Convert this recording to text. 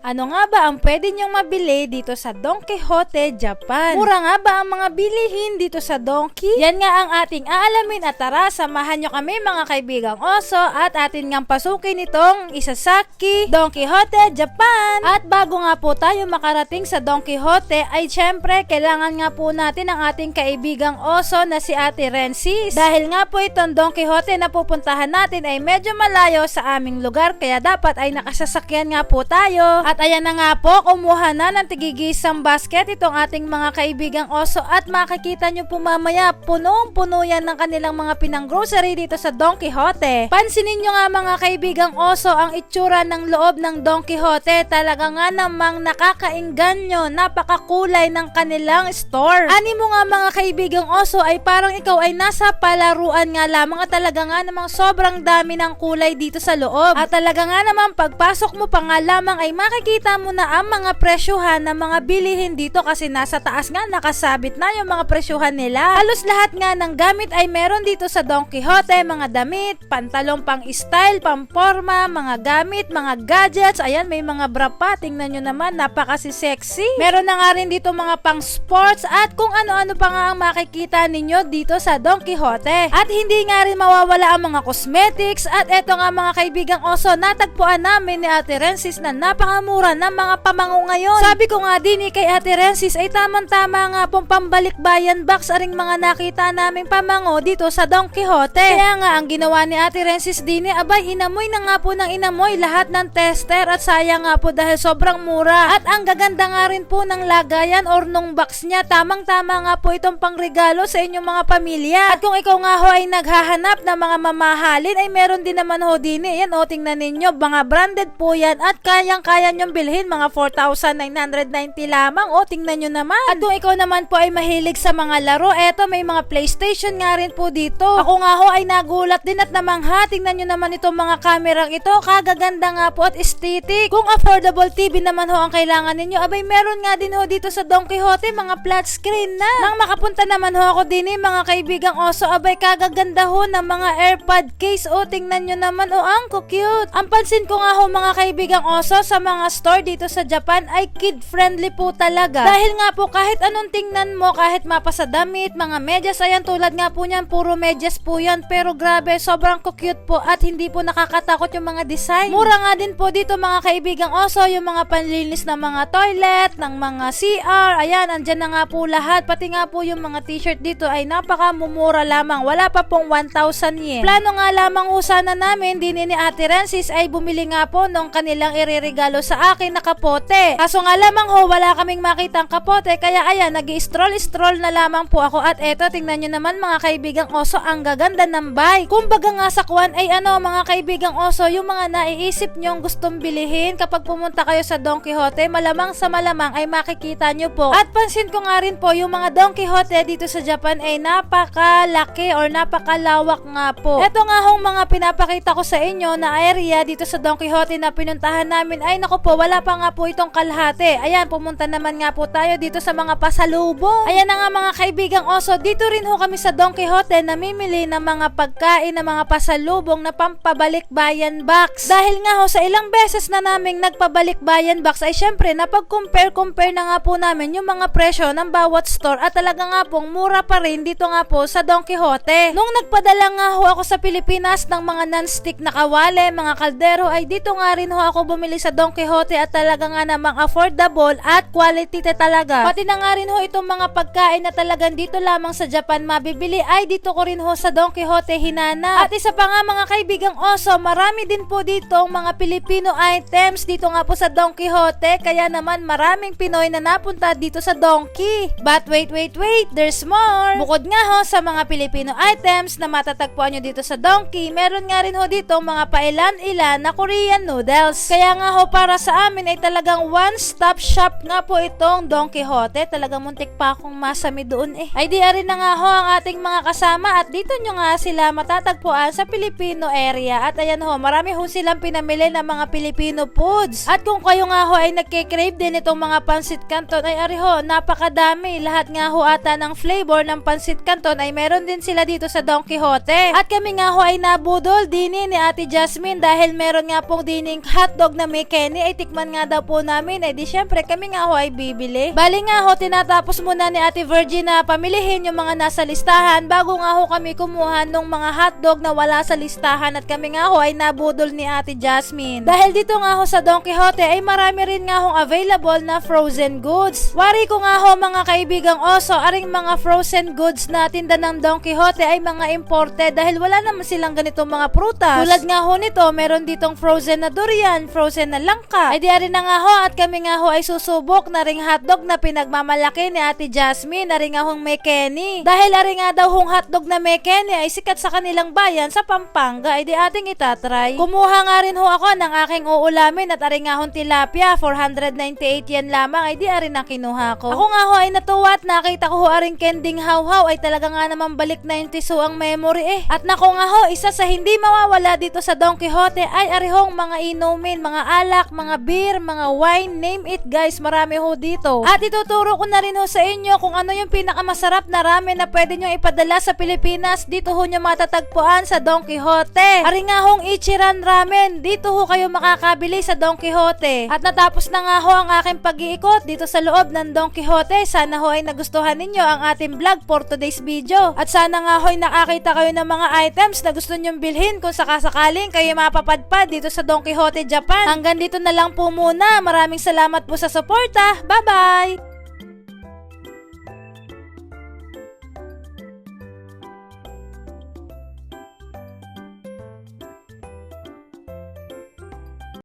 Ano nga ba ang pwede nyong mabili dito sa Don Quijote, Japan? Mura nga ba ang mga bilihin dito sa Donki? Yan nga ang ating aalamin at tara, samahan nyo kami mga kaibigang oso at atin ngang pasukin itong Isasaki, Don Quijote, Japan. At bago nga po tayo makarating sa Don Quijote ay syempre kailangan nga po natin ang ating kaibigang oso na si Ate Rensis. Dahil nga po itong Don Quijote na pupuntahan natin ay medyo malayo sa aming lugar kaya dapat ay nakasasakyan nga po tayo. At ayan na nga po, kumuha na ng tigigisang basket itong ating mga kaibigang oso at makikita nyo po mamaya punong-puno yan ng kanilang mga pinang-grocery dito sa Don Quijote. Pansinin nyo nga mga kaibigang oso ang itsura ng loob ng Don Quijote. Talaga nga namang nakakainganyo, napakakulay ng kanilang store. Ani mo nga mga kaibigang oso ay parang ikaw ay nasa palaruan nga lamang at talaga nga namang sobrang dami ng kulay dito sa loob. At talaga nga namang pagpasok mo pa nga lamang ay makikita mo na ang mga presyuhan ng mga bilihin dito kasi nasa taas nga nakasabit na yung mga presyuhan nila. Halos lahat nga ng gamit ay meron dito sa Don Quijote, mga damit, pantalong pang style, pamporma, mga gamit, mga gadgets, ayan may mga bra pa, tingnan nyo naman, napakasi-sexy. Meron na nga rin dito mga pang sports at kung ano-ano pa nga ang makikita ninyo dito sa Don Quijote. At hindi nga rin mawawala ang mga cosmetics at eto nga mga kaibigang oso, natagpuan namin ni Ate Rensis na napakamura ng mga pamango ngayon. Sabi ko nga din kay Ate Rensis ay tamang-tama nga pong pambalikbayan box aring mga nakita naming pamango dito sa Don Quijote. Kaya nga ang ginawa ni Ate Rensis din abay inamoy na nga po ng inamoy lahat ng tester at sayang nga po dahil sobrang mura. At ang gaganda nga rin po ng lagayan or nung box niya, tamang-tama nga po itong pangregalo sa inyong mga pamilya. At kung ikaw nga ho ay naghahanap ng mga mamahalin ay meron din naman ho din yan o tingnan ninyo, mga branded po yan at kayang-kaya nyong bilhin mga 4,990 lamang o tingnan nyo naman. At kung ikaw naman po ay mahilig sa mga laro, eto may mga PlayStation nga rin po dito. Ako nga ho ay nagulat din at namangha, tingnan nyo naman itong mga kamerang ito, kagaganda nga po at aesthetic. Kung affordable TV naman ho ang kailangan ninyo, abay meron nga din ho dito sa Don Quijote mga flat screen na. Nang makapunta naman ho ako din mga kaibigang oso, abay kagaganda ho ng mga AirPod case o tingnan nyo naman o ang cute. Ang pansin ko nga ho mga kaibigang oso sa mga store dito sa Japan ay kid friendly po talaga. Dahil nga po kahit anong tingnan mo, kahit mapasa damit, mga medyas, ayan tulad nga po niyan, puro medyas po yan. Pero grabe, sobrang cute po at hindi po nakakatakot yung mga design. Mura nga din po dito mga kaibigang oso, yung mga panlinis ng mga toilet, ng mga CR, ayan, andyan na nga po lahat. Pati nga po yung mga t-shirt dito ay napakamumura lamang. Wala pa pong 1,000 yen. Plano nga lamang sana namin din ni Ate Rensis ay bumili nga po nung kanilang ireregalo sa akin na kapote. Kaso nga lamang ho, wala kaming makitang kapote kaya ayan, nag-i-stroll na lamang po ako at eto, tingnan nyo naman mga kaibigang oso, ang gaganda ng bike. Kumbaga nga sa kuwan ay mga kaibigang oso, yung mga naiisip nyong gustong bilihin kapag pumunta kayo sa Don Quijote, malamang sa malamang ay makikita nyo po. At pansin ko nga rin po, yung mga Don Quijote dito sa Japan ay napakalaki or napakalawak nga po. Eto nga hong mga pinapakita ko sa inyo na area dito sa Don Quijote na pinuntahan namin ay naku po, wala pa nga po itong kalahati. Ayan, pumunta naman nga po tayo dito sa mga pasalubong. Ayan na nga mga kaibigang oso, dito rin ho kami sa Don Quijote namimili ng mga pagkain ng mga pasalubong na pampabalikbayan box. Dahil nga ho sa ilang beses na naming nagpabalikbayan box ay syempre napag-compare na nga po namin yung mga presyo ng bawat store at talaga nga pong mura pa rin dito nga po sa Don Quijote. Nung nagpadala nga ho ako sa Pilipinas ng mga non-stick na kawali, mga kaldero, ay dito nga rin ho ako bumili sa Don Quijote at talaga nga namang affordable at quality talaga. Pati na nga rin ho itong mga pagkain na talagang dito lamang sa Japan mabibili ay dito ko rin ho sa Don Quijote hinanap. At isa pa nga mga kaibigang oso, marami din po dito mga Pilipino items dito nga po sa Don Quijote kaya naman maraming Pinoy na napunta dito sa Donki. But wait, there's more! Bukod nga ho sa mga Pilipino items na matatagpuan nyo dito sa Donki, meron nga rin ho dito mga pailan-ilan na Korean noodles. Kaya nga ho para sa amin ay talagang one-stop shop nga po itong Don Quijote. Talagang muntik pa akong masami doon Ay di rin na nga ho ang ating mga kasama at dito nyo nga sila matatagpuan sa Filipino area. At ayan ho, marami ho silang pinamili ng mga Filipino foods. At kung kayo nga ho ay nagkikrave din itong mga pansit canton ay ari ho, napakadami. Lahat nga ho ata ng flavor ng pansit canton ay meron din sila dito sa Don Quijote. At kami nga ho ay nabudol din ni Ate Jasmine dahil meron nga pong dining hotdog na may Kenny ay ay tikman nga daw po namin. Eh di syempre kami nga ho ay bibili. Bali nga ho, tinatapos muna ni Ate Virgie na pamilihin yung mga nasa listahan bago nga ho kami kumuha nung mga hotdog na wala sa listahan at kami nga ho ay nabudol ni Ate Jasmine. Dahil dito nga ho sa Don Quijote ay marami rin nga hong available na frozen goods. Wari ko nga ho mga kaibigang oso, aring mga frozen goods na tinda ng Don Quijote ay mga imported dahil wala naman silang ganitong mga prutas. Tulad nga ho nito, meron ditong frozen na durian, frozen na langka. Ay di ari na nga ho at kami nga ho ay susubok na ring hotdog na pinagmamalaki ni Ate Jasmine na ring nga hong may Kenny. Dahil ari nga daw hong hotdog na may Kenny ay sikat sa kanilang bayan sa Pampanga, ay di ating itatry. Kumuha nga rin ho ako ng aking uulamin at ari nga hong tilapia, 498 yan lamang, ay di ari na kinuha ko. Ako nga ho ay natuwa at nakita ko ho aring kending hawhaw, ay talaga nga naman balik na yung tiso ang memory eh. At nako nga ho, isa sa hindi mawawala dito sa Don Quijote ay arihong mga inumin, mga alak, mga beer, mga wine, name it guys, marami ho dito. At ituturo ko na rin ho sa inyo kung ano yung pinakamasarap na ramen na pwede nyo ipadala sa Pilipinas. Dito ho nyo matatagpuan sa Don Quijote. Ari nga hong Ichiran Ramen, dito ho kayo makakabili sa Don Quijote. At natapos na nga ho ang aking pag-iikot dito sa loob ng Don Quijote. Sana ho ay nagustuhan ninyo ang ating vlog for today's video. At sana nga ho ay nakakita kayo ng mga items na gusto nyong bilhin kung sakasakaling kayo mapapadpad dito sa Don Quijote Japan. Hanggang dito na lang po muna. Maraming salamat po sa suporta. Bye-bye!